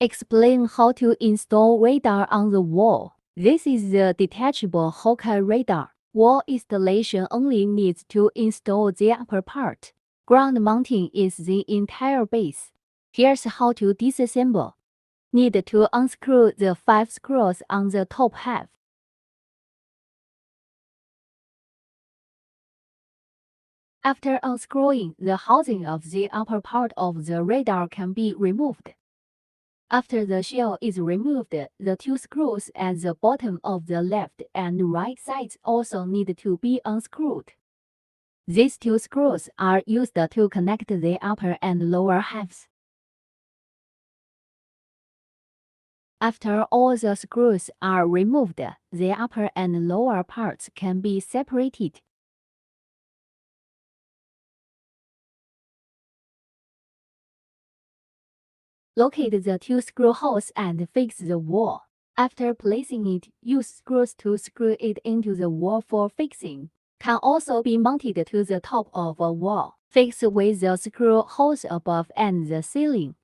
Explain how to install radar on the wall. This is the detachable Hawkeye radar. Wall installation only needs to install the upper part. Ground mounting is the entire base. Here's how to disassemble. Need to unscrew the 5 screws on the top half. After unscrewing, the housing of the upper part of the radar can be removed. After the shell is removed, the 2 screws at the bottom of the left and right sides also need to be unscrewed. These 2 screws are used to connect the upper and lower halves. After all the screws are removed, the upper and lower parts can be separated. Locate the 2 screw holes and fix the wall. After placing it, use screws to screw it into the wall for fixing. Can also be mounted to the top of a wall. Fix with the screw holes above and the ceiling.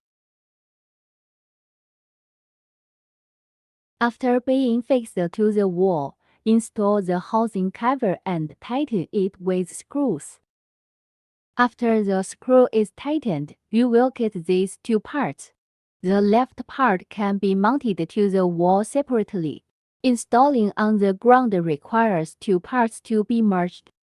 After being fixed to the wall, install the housing cover and tighten it with screws. After the screw is tightened, you will get these 2 parts. The left part can be mounted to the wall separately. Installing on the ground requires 2 parts to be merged.